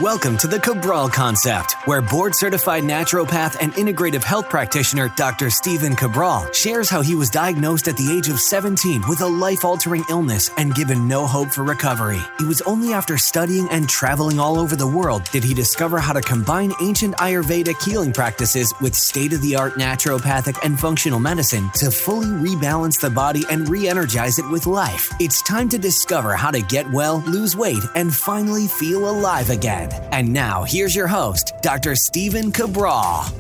Welcome to the Cabral Concept, where board-certified naturopath and integrative health practitioner Dr. Cabral shares how he was diagnosed at the age of 17 with a life-altering illness and given no hope for recovery. It was only after studying and traveling all over the world did he discover how to combine ancient Ayurvedic healing practices with state-of-the-art naturopathic and functional medicine to fully rebalance the body and re-energize it with life. It's time to discover how to get well, lose weight, and finally feel alive again. And now, here's your host, Dr. Cabral. Hi,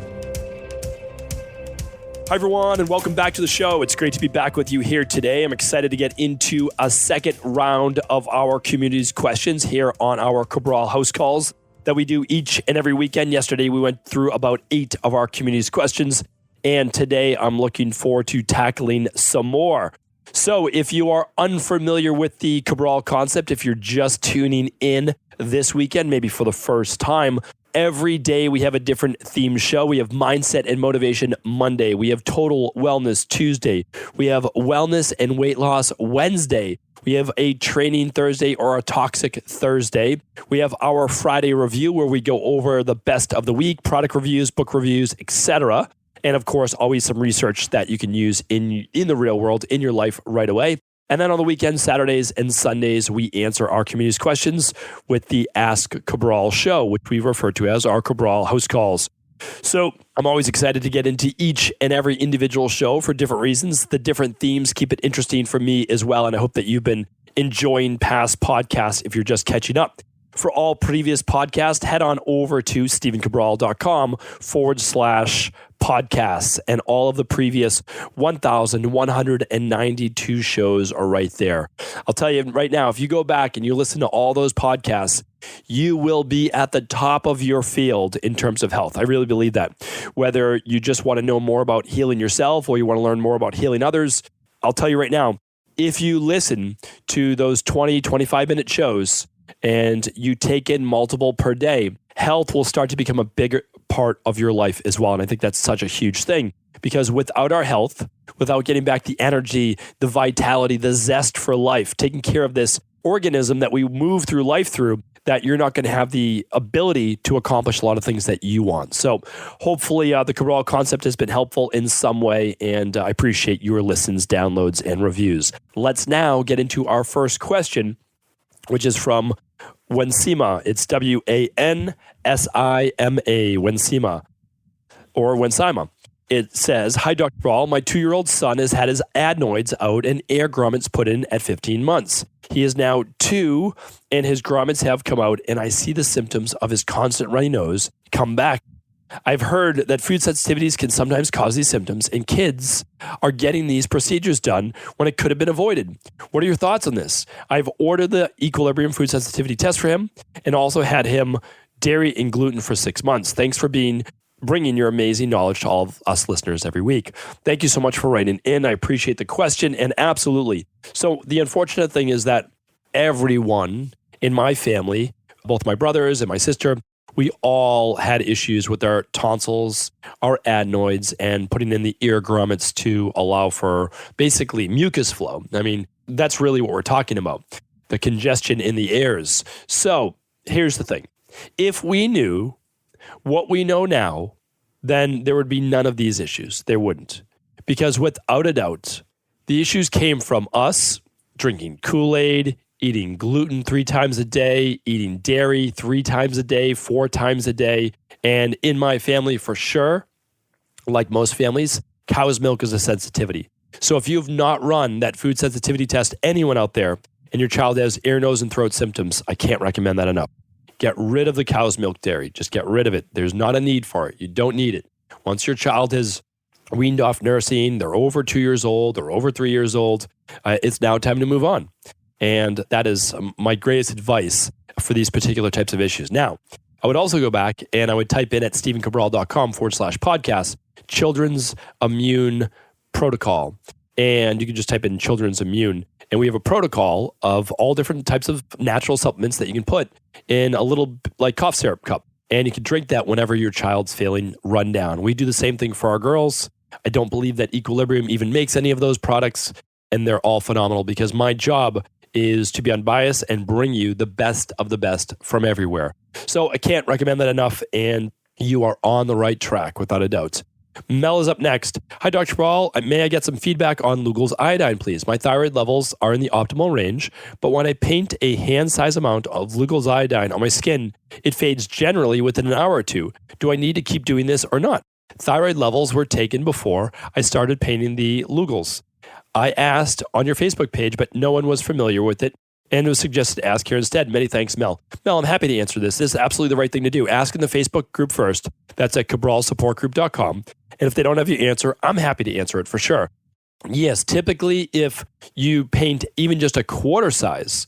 everyone, and welcome back to the show. It's great to be back with you here today. I'm excited to get into a second round of our community's questions here on our Cabral HouseCalls that we do each and every weekend. Yesterday, we went through about 8 of our community's questions, and today I'm looking forward to tackling some more. So if you are unfamiliar with the Cabral concept, if you're just tuning in this weekend, maybe for the first time, every day we have a different theme show. We have Mindset and Motivation Monday. We have Total Wellness Tuesday. We have Wellness and Weight Loss Wednesday. We have a Training Thursday or a Toxic Thursday. We have our Friday review where we go over the best of the week, product reviews, book reviews, etc. And of course, always some research that you can use in the real world, in your life right away. And then on the weekends, Saturdays and Sundays, we answer our community's questions with the Ask Cabral show, which we refer to as our Cabral House Calls. So I'm always excited to get into each and every individual show for different reasons. The different themes keep it interesting for me as well. And I hope that you've been enjoying past podcasts if you're just catching up. For all previous podcasts, head on over to stevencabral.com/podcasts, and all of the previous 1,192 shows are right there. I'll tell you right now, if you go back and you listen to all those podcasts, you will be at the top of your field in terms of health. I really believe that. Whether you just want to know more about healing yourself or you want to learn more about healing others, I'll tell you right now, if you listen to those 20, 25-minute shows, and you take in multiple per day, health will start to become a bigger part of your life as well. And I think that's such a huge thing, because without our health, without getting back the energy, the vitality, the zest for life, taking care of this organism that we move through life through, that you're not going to have the ability to accomplish a lot of things that you want. So hopefully the Cabral concept has been helpful in some way, and I appreciate your listens, downloads, and reviews. Let's now get into our first question, which is from Wansima. It's Wansima, Wansima, or Wansima. It says, "Hi, Dr. Cabral. My 2-year-old son has had his adenoids out and air grommets put in at 15 months. He is now 2, and his grommets have come out, and I see the symptoms of his constant runny nose come back. I've heard that food sensitivities can sometimes cause these symptoms, and kids are getting these procedures done when it could have been avoided. What are your thoughts on this? I've ordered the Equilibrium food sensitivity test for him and also had him dairy and gluten for 6 months. Thanks for bringing your amazing knowledge to all of us listeners every week." Thank you so much for writing in. I appreciate the question, and absolutely. So the unfortunate thing is that everyone in my family, both my brothers and my sister, we all had issues with our tonsils, our adenoids, and putting in the ear grommets to allow for basically mucus flow. I mean, that's really what we're talking about, the congestion in the ears. So here's the thing. If we knew what we know now, then there would be none of these issues. There wouldn't. Because without a doubt, the issues came from us drinking Kool-Aid, eating gluten 3 times a day, eating dairy 3 times a day, 4 times a day. And in my family, for sure, like most families, cow's milk is a sensitivity. So if you've not run that food sensitivity test, anyone out there, and your child has ear, nose, and throat symptoms, I can't recommend that enough. Get rid of the cow's milk dairy. Just get rid of it. There's not a need for it. You don't need it. Once your child has weaned off nursing, they're over 2 years old, they're over 3 years old, it's now time to move on. And that is my greatest advice for these particular types of issues. Now, I would also go back and I would type in at stevencabral.com/podcast, Children's Immune Protocol. And you can just type in Children's Immune. And we have a protocol of all different types of natural supplements that you can put in a little like cough syrup cup. And you can drink that whenever your child's feeling run down. We do the same thing for our girls. I don't believe that Equilibrium even makes any of those products. And they're all phenomenal because my job is to be unbiased and bring you the best of the best from everywhere. So I can't recommend that enough, and you are on the right track without a doubt. Mel is up next. Hi, Dr. Cabral. May I get some feedback on Lugol's iodine, please? My thyroid levels are in the optimal range, but when I paint a hand-size amount of Lugol's iodine on my skin, it fades generally within an hour or two. Do I need to keep doing this or not? Thyroid levels were taken before I started painting the Lugol's. I asked on your Facebook page, but no one was familiar with it, and it was suggested to ask here instead. Many thanks, Mel. Mel, I'm happy to answer this. This is absolutely the right thing to do. Ask in the Facebook group first. That's at cabralsupportgroup.com. And if they don't have your answer, I'm happy to answer it for sure. Yes, typically if you paint even just a quarter size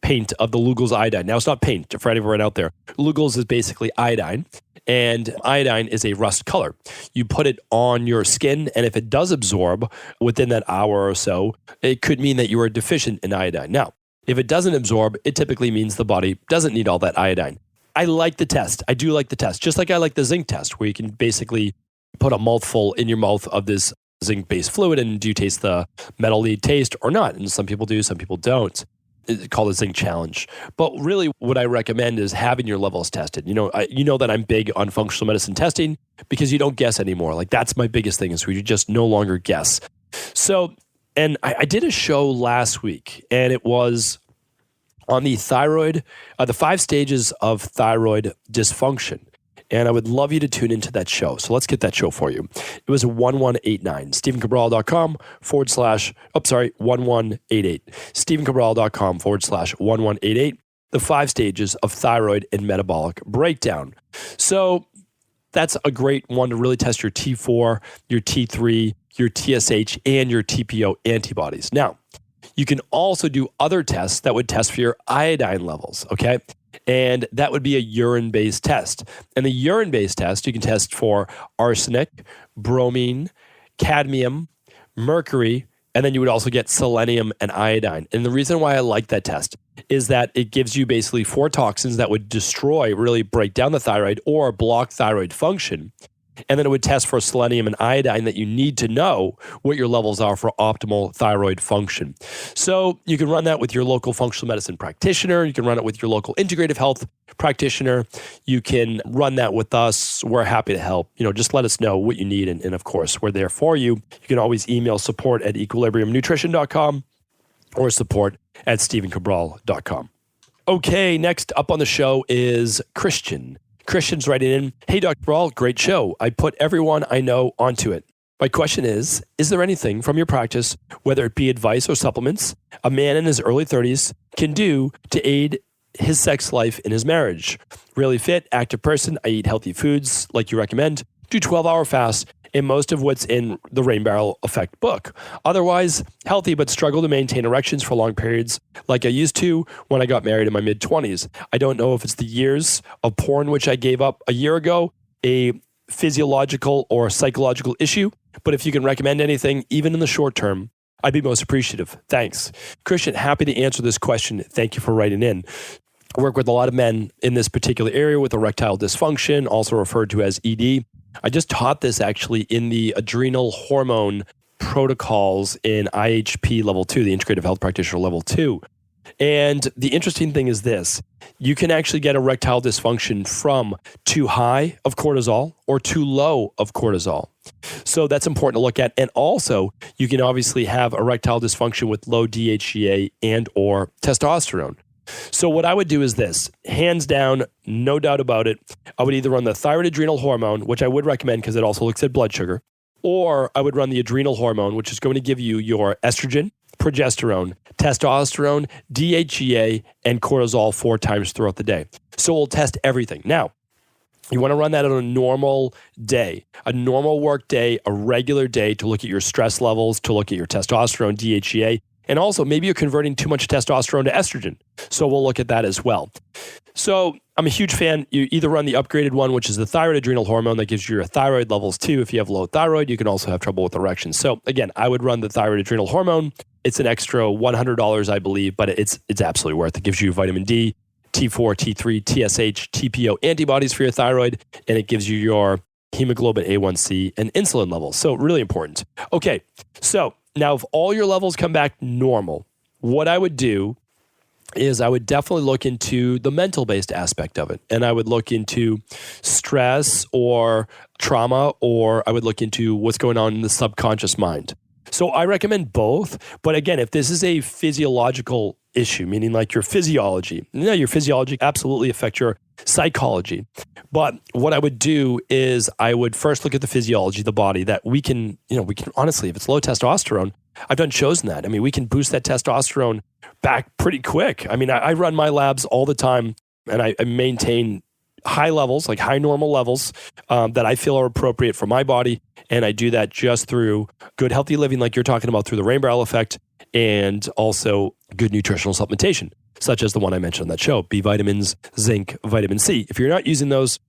paint of the Lugol's iodine. Now, it's not paint for anyone out there. Lugol's is basically iodine, and iodine is a rust color. You put it on your skin, and if it does absorb within that hour or so, it could mean that you are deficient in iodine. Now, if it doesn't absorb, it typically means the body doesn't need all that iodine. I like the test. I do like the test, just like I like the zinc test, where you can basically put a mouthful in your mouth of this zinc-based fluid, and do you taste the metal-y taste or not? And some people do, some people don't. It's called a zinc challenge. But really what I recommend is having your levels tested. You know that I'm big on functional medicine testing because you don't guess anymore. Like, that's my biggest thing, is where you just no longer guess. So, and I did a show last week, and it was on the thyroid, the 5 stages of thyroid dysfunction. And I would love you to tune into that show. So let's get that show for you. It was 1189, StephenCabral.com/1188. StephenCabral.com/1188. The 5 stages of thyroid and metabolic breakdown. So that's a great one to really test your T4, your T3, your TSH, and your TPO antibodies. Now, you can also do other tests that would test for your iodine levels, okay? And that would be a urine-based test. And the urine-based test, you can test for arsenic, bromine, cadmium, mercury, and then you would also get selenium and iodine. And the reason why I like that test is that it gives you basically 4 toxins that would destroy, really break down the thyroid or block thyroid function. And then it would test for selenium and iodine that you need to know what your levels are for optimal thyroid function. So you can run that with your local functional medicine practitioner. You can run it with your local integrative health practitioner. You can run that with us. We're happy to help. Just let us know what you need. And of course, we're there for you. You can always email support@equilibriumnutrition.com or support@stephencabral.com. Okay, next up on the show is Cristian. Cristian's writing in, hey, Dr. Cabral, great show. I put everyone I know onto it. My question is there anything from your practice, whether it be advice or supplements, a man in his early 30s can do to aid his sex life in his marriage? Really fit, active person. I eat healthy foods like you recommend. Do 12-hour fasts, and most of what's in the Rain Barrel Effect book. Otherwise, healthy but struggle to maintain erections for long periods like I used to when I got married in my mid-20s. I don't know if it's the years of porn which I gave up a year ago, a physiological or psychological issue, but if you can recommend anything, even in the short term, I'd be most appreciative. Thanks. Cristian, happy to answer this question. Thank you for writing in. I work with a lot of men in this particular area with erectile dysfunction, also referred to as ED. I just taught this actually in the adrenal hormone protocols in IHP level 2, the integrative health practitioner level 2. And the interesting thing is this, you can actually get erectile dysfunction from too high of cortisol or too low of cortisol. So that's important to look at. And also, you can obviously have erectile dysfunction with low DHEA and or testosterone. So what I would do is this, hands down, no doubt about it. I would either run the thyroid adrenal hormone, which I would recommend because it also looks at blood sugar, or I would run the adrenal hormone, which is going to give you your estrogen, progesterone, testosterone, DHEA, and cortisol 4 times throughout the day. So we'll test everything. Now, you want to run that on a normal day, a normal work day, a regular day to look at your stress levels, to look at your testosterone, DHEA, and also maybe you're converting too much testosterone to estrogen. So we'll look at that as well. So I'm a huge fan. You either run the upgraded one, which is the thyroid adrenal hormone that gives you your thyroid levels too. If you have low thyroid, you can also have trouble with erections. So again, I would run the thyroid adrenal hormone. It's an extra $100, I believe, but it's absolutely worth it. It gives you vitamin D, T4, T3, TSH, TPO antibodies for your thyroid, and it gives you your hemoglobin A1C and insulin levels. So really important. Okay, so now if all your levels come back normal, what I would do is I would definitely look into the mental-based aspect of it. And I would look into stress or trauma, or I would look into what's going on in the subconscious mind. So I recommend both. But again, if this is a physiological issue, meaning like your physiology absolutely affects your psychology. But what I would do is I would first look at the physiology of the body that we can honestly, if it's low testosterone, I've done shows in that. I mean, we can boost that testosterone back pretty quick. I mean, I run my labs all the time and I maintain high levels, like high normal levels that I feel are appropriate for my body. And I do that just through good, healthy living, like you're talking about, through the rain barrel effect, and also good nutritional supplementation, such as the one I mentioned on that show, B vitamins, zinc, vitamin C. If you're not using those,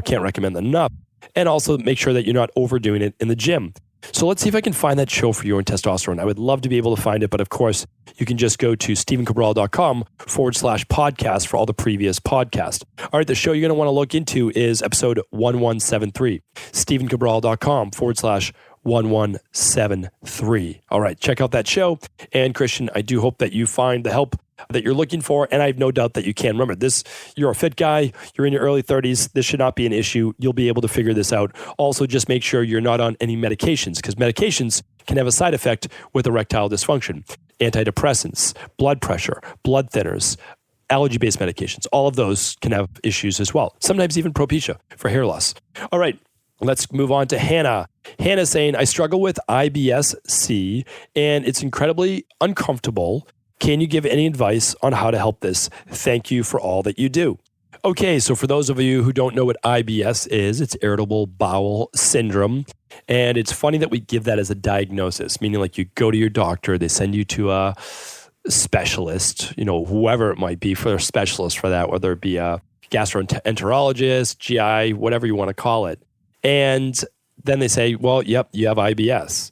can't recommend them enough. And also make sure that you're not overdoing it in the gym. So let's see if I can find that show for you on testosterone. I would love to be able to find it, but of course, you can just go to stevencabral.com/podcast for all the previous podcasts. All right, the show you're going to want to look into is episode 1173, stevencabral.com/1173. All right, check out that show. And Cristian, I do hope that you find the help that you're looking for. And I have no doubt that you can. Remember this, you're a fit guy, you're in your early 30s. This should not be an issue. You'll be able to figure this out. Also, just make sure you're not on any medications, because medications can have a side effect with erectile dysfunction. Antidepressants, blood pressure, blood thinners, allergy-based medications, all of those can have issues as well. Sometimes even Propecia for hair loss. All right. Let's move on to Hannah. Hannah's saying, I struggle with IBS-C and it's incredibly uncomfortable. Can you give any advice on how to help this? Thank you for all that you do. Okay, so for those of you who don't know what IBS is, it's irritable bowel syndrome. And it's funny that we give that as a diagnosis, meaning like you go to your doctor, they send you to a specialist, whoever it might be for a specialist for that, whether it be a gastroenterologist, GI, whatever you want to call it. And then they say, well, yep, you have IBS.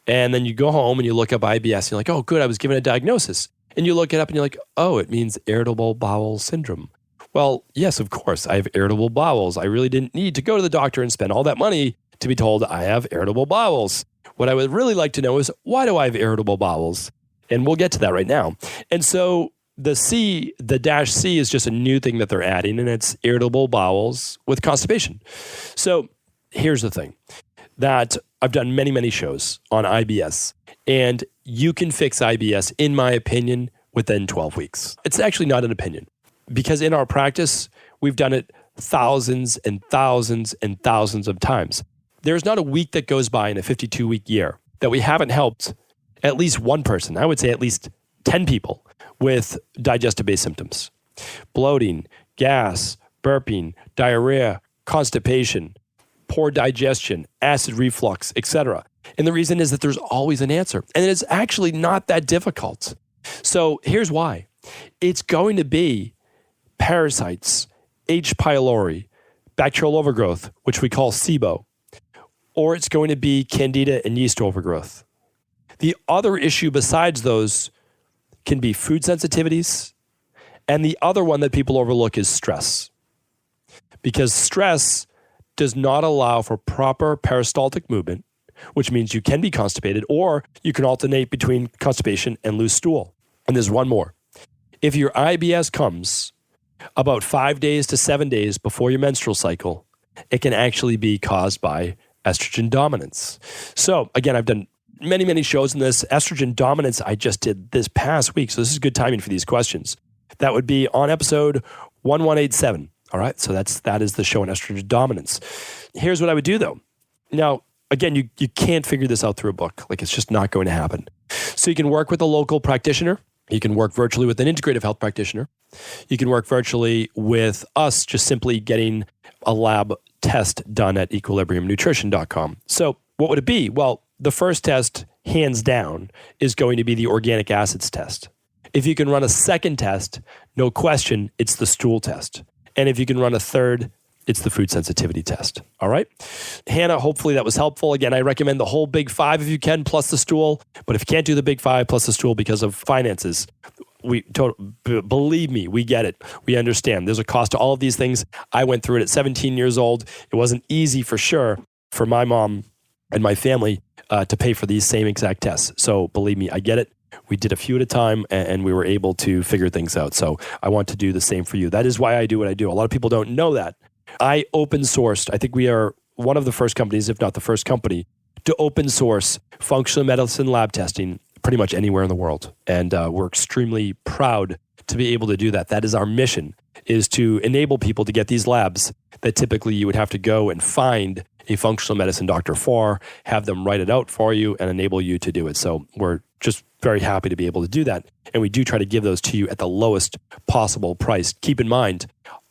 And then you go home and you look up IBS. And you're like, oh, good, I was given a diagnosis. And you look it up and you're like, oh, it means irritable bowel syndrome. Well, yes, of course, I have irritable bowels. I really didn't need to go to the doctor and spend all that money to be told I have irritable bowels. What I would really like to know is, why do I have irritable bowels? And we'll get to that right now. And so the dash C is just a new thing that they're adding, and it's irritable bowels with constipation. So here's the thing, that I've done many, many shows on IBS, and you can fix IBS, in my opinion, within 12 weeks. It's actually not an opinion, because in our practice, we've done it thousands and thousands and thousands of times. There's not a week that goes by in a 52-week year that we haven't helped at least one person, I would say at least 10 people, with digestive-based symptoms. Bloating, gas, burping, diarrhea, constipation, poor digestion, acid reflux, etc. And the reason is that there's always an answer. And it's actually not that difficult. So here's why. It's going to be parasites, H. pylori, bacterial overgrowth, which we call SIBO, or it's going to be candida and yeast overgrowth. The other issue besides those can be food sensitivities. And the other one that people overlook is stress. Because stress does not allow for proper peristaltic movement, which means you can be constipated, or you can alternate between constipation and loose stool. And there's one more. If your IBS comes about 5 days to 7 days before your menstrual cycle, it can actually be caused by estrogen dominance. So again, I've done many, many shows in this. Estrogen dominance I just did this past week, so this is good timing for these questions. That would be on episode 1187. All right, so that is the show on estrogen dominance. Here's what I would do though. Now, again, you can't figure this out through a book. Like, it's just not going to happen. So you can work with a local practitioner. You can work virtually with an integrative health practitioner. You can work virtually with us, just simply getting a lab test done at equilibriumnutrition.com. So what would it be? Well, the first test, hands down, is going to be the organic acids test. If you can run a second test, no question, it's the stool test. And if you can run a third, it's the food sensitivity test. All right? Hannah, hopefully that was helpful. Again, I recommend the whole big five if you can, plus the stool. But if you can't do the big five plus the stool because of finances, believe me, we get it. We understand. There's a cost to all of these things. I went through it at 17 years old. It wasn't easy for sure for my mom and my family to pay for these same exact tests. So believe me, I get it. We did a few at a time, and we were able to figure things out. So I want to do the same for you. That is why I do what I do. A lot of people don't know that. I open sourced. I think we are one of the first companies, if not the first company, to open source functional medicine lab testing pretty much anywhere in the world. And we're extremely proud to be able to do that. That is our mission, is to enable people to get these labs that typically you would have to go and find a functional medicine doctor for, have them write it out for you, and enable you to do it. So we're just very happy to be able to do that. And we do try to give those to you at the lowest possible price. Keep in mind,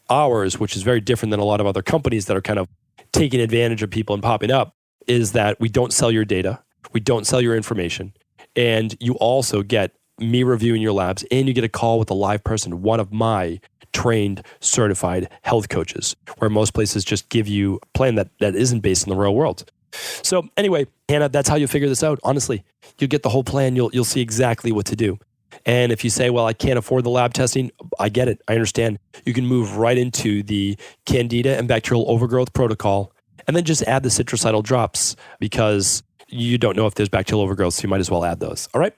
ours, which is very different than a lot of other companies that are kind of taking advantage of people and popping up, is that we don't sell your data, we don't sell your information, and you also get me reviewing your labs, and you get a call with a live person, one of my trained, certified health coaches, where most places just give you a plan that isn't based in the real world. So anyway, Hannah, that's how you figure this out. Honestly, you'll get the whole plan. You'll see exactly what to do. And if you say, well, I can't afford the lab testing, I get it. I understand. You can move right into the Candida and bacterial overgrowth protocol, and then just add the citricidal drops, because you don't know if there's bacterial overgrowth, so you might as well add those. All right?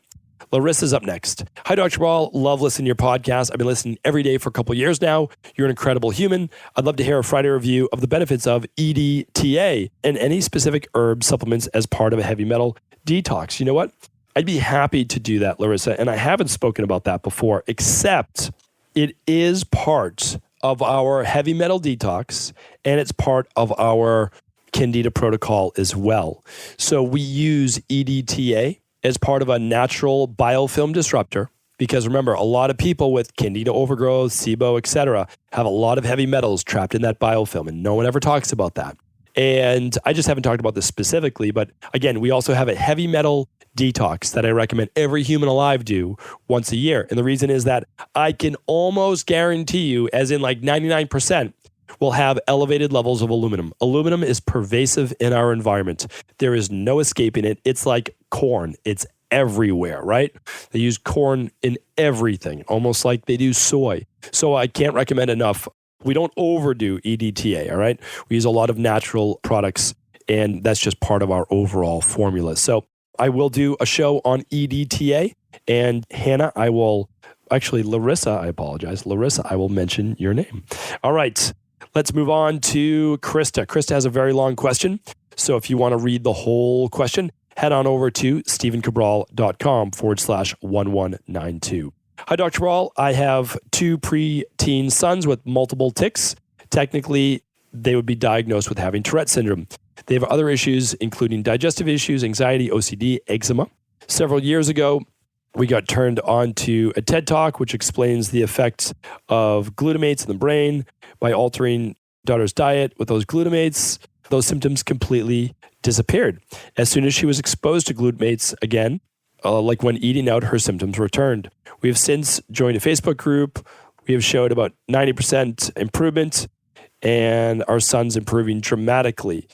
Larissa's up next. Hi, Dr. Cabral. Love listening to your podcast. I've been listening every day for a couple of years now. You're an incredible human. I'd love to hear a Friday review of the benefits of EDTA and any specific herb supplements as part of a heavy metal detox. You know what? I'd be happy to do that, Larissa. And I haven't spoken about that before, except it is part of our heavy metal detox, and it's part of our Candida protocol as well. So we use EDTA as part of a natural biofilm disruptor, because remember, a lot of people with Candida overgrowth, SIBO, etc., have a lot of heavy metals trapped in that biofilm, and no one ever talks about that. And I just haven't talked about this specifically, but again, we also have a heavy metal detox that I recommend every human alive do once a year. And the reason is that I can almost guarantee you, as in like 99%, will have elevated levels of aluminum. Aluminum is pervasive in our environment. There is no escaping it. It's like corn. It's everywhere, right? They use corn in everything, almost like they do soy. So I can't recommend enough. We don't overdo EDTA, all right? We use a lot of natural products, and that's just part of our overall formula. So I will do a show on EDTA, and Hannah, Larissa, I apologize. Larissa, I will mention your name. All right. Let's move on to Krista. Krista has a very long question. So if you want to read the whole question, head on over to stevencabral.com/1192. Hi, Dr. Cabral. I have 2 preteen sons with multiple tics. Technically, they would be diagnosed with having Tourette syndrome. They have other issues, including digestive issues, anxiety, OCD, eczema. Several years ago, we got turned on to a TED Talk, which explains the effects of glutamates in the brain. By altering daughter's diet with those glutamates, those symptoms completely disappeared. As soon as she was exposed to glutamates again, like when eating out, her symptoms returned. We have since joined a Facebook group. We have showed about 90% improvement, and our son's improving dramatically.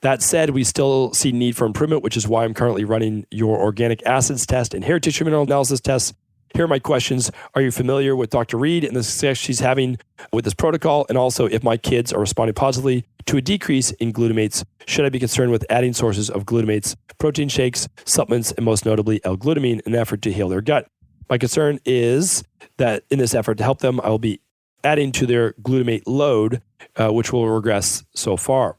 That said, we still see need for improvement, which is why I'm currently running your organic acids test and hair tissue mineral analysis tests. Here are my questions. Are you familiar with Dr. Reed and the success she's having with this protocol? And also, if my kids are responding positively to a decrease in glutamates, should I be concerned with adding sources of glutamates, protein shakes, supplements, and most notably L-glutamine in an effort to heal their gut? My concern is that in this effort to help them, I will be adding to their glutamate load, which will regress so far.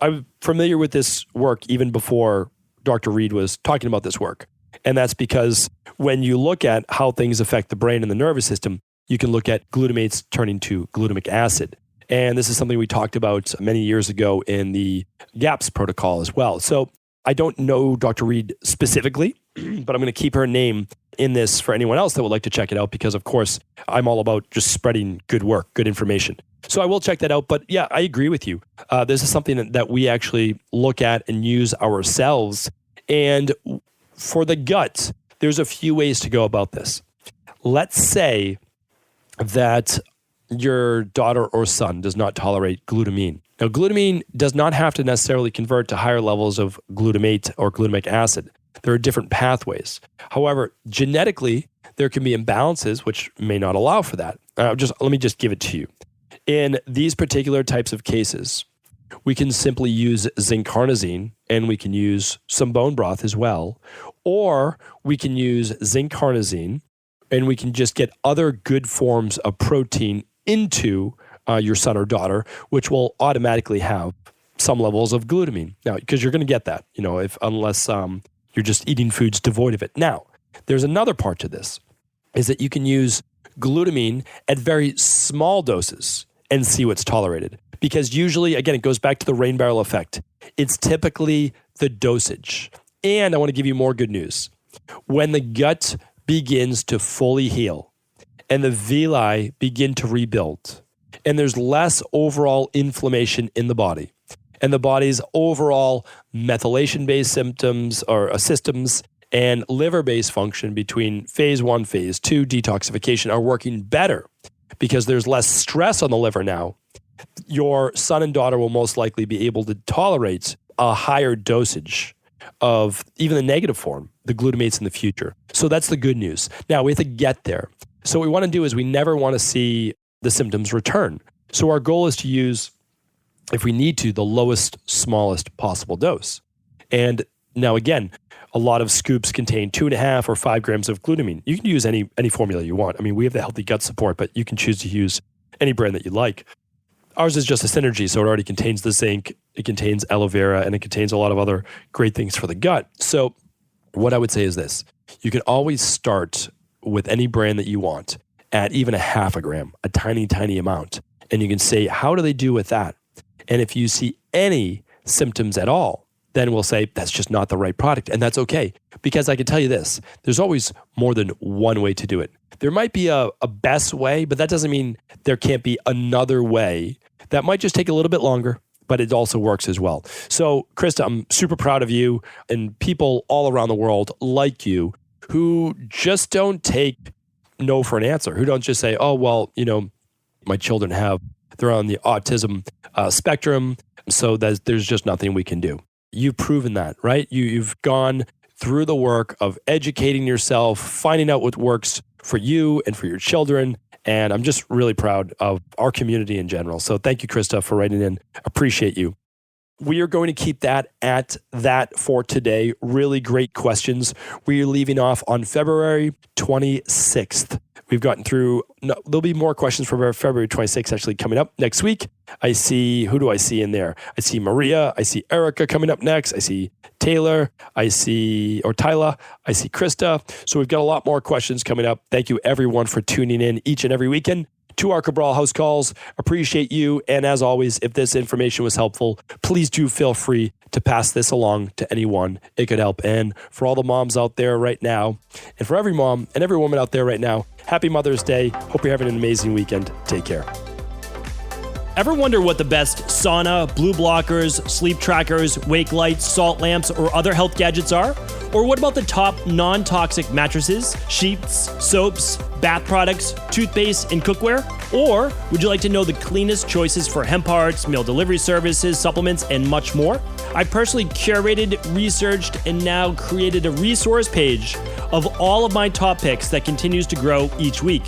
I'm familiar with this work even before Dr. Reed was talking about this work. And that's because when you look at how things affect the brain and the nervous system, you can look at glutamates turning to glutamic acid. And this is something we talked about many years ago in the GAPS protocol as well. So I don't know Dr. Reed specifically, but I'm going to keep her name in this for anyone else that would like to check it out, because of course I'm all about just spreading good work, good information. So I will check that out. But yeah, I agree with you. This is something that we actually look at and use ourselves. And for the gut, there's a few ways to go about this. Let's say that your daughter or son does not tolerate glutamine. Now, glutamine does not have to necessarily convert to higher levels of glutamate or glutamic acid. There are different pathways. However, genetically, there can be imbalances which may not allow for that. Let me just give it to you. In these particular types of cases, we can simply use zinc carnosine and we can use some bone broth as well. Or we can use zinc carnosine, and we can just get other good forms of protein into your son or daughter, which will automatically have some levels of glutamine. Now, because you're going to get that, unless you're just eating foods devoid of it. Now, there's another part to this, is that you can use glutamine at very small doses and see what's tolerated. Because usually, again, it goes back to the rain barrel effect. It's typically the dosage. And I want to give you more good news. When the gut begins to fully heal and the villi begin to rebuild, and there's less overall inflammation in the body, and the body's overall methylation-based systems and liver-based function between phase 1, phase 2 detoxification are working better because there's less stress on the liver now, your son and daughter will most likely be able to tolerate a higher dosage of even the negative form, the glutamates in the future. So that's the good news. Now we have to get there. So what we want to do is we never want to see the symptoms return. So our goal is to use, if we need to, the lowest, smallest possible dose. And now again, a lot of scoops contain 2.5 or 5 grams of glutamine. You can use any formula you want. I mean, we have the healthy gut support, but you can choose to use any brand that you like. Ours is just a synergy, so it already contains the zinc, it contains aloe vera, and it contains a lot of other great things for the gut. So what I would say is this. You can always start with any brand that you want at even 0.5 gram, a tiny, tiny amount. And you can say, how do they do with that? And if you see any symptoms at all, then we'll say that's just not the right product. And that's okay. Because I can tell you this, there's always more than one way to do it. There might be a best way, but that doesn't mean there can't be another way that might just take a little bit longer, but it also works as well. So, Krista, I'm super proud of you and people all around the world like you who just don't take no for an answer, who don't just say, oh, well, my children they're on the autism spectrum, so there's just nothing we can do. You've proven that, right? You've gone through the work of educating yourself, finding out what works for you and for your children. And I'm just really proud of our community in general. So thank you, Krista, for writing in. Appreciate you. We are going to keep that at that for today. Really great questions. We're leaving off on February 26th. We've gotten through, there'll be more questions for February 26th actually coming up next week. Who do I see in there? I see Maria. I see Erica coming up next. I see Taylor. I see Krista. So we've got a lot more questions coming up. Thank you everyone for tuning in each and every weekend to our Cabral House Calls. Appreciate you. And as always, if this information was helpful, please do feel free to pass this along to anyone it could help. And for all the moms out there right now, and for every mom and every woman out there right now, happy Mother's Day. Hope you're having an amazing weekend. Take care. Ever wonder what the best sauna, blue blockers, sleep trackers, wake lights, salt lamps, or other health gadgets are? Or what about the top non-toxic mattresses, sheets, soaps, bath products, toothpaste, and cookware? Or would you like to know the cleanest choices for hemp parts, meal delivery services, supplements, and much more? I personally curated, researched, and now created a resource page of all of my top picks that continues to grow each week.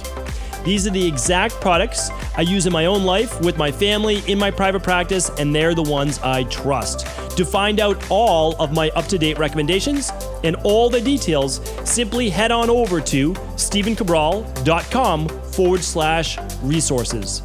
These are the exact products I use in my own life, with my family, in my private practice, and they're the ones I trust. To find out all of my up-to-date recommendations and all the details, simply head on over to stephencabral.com/resources.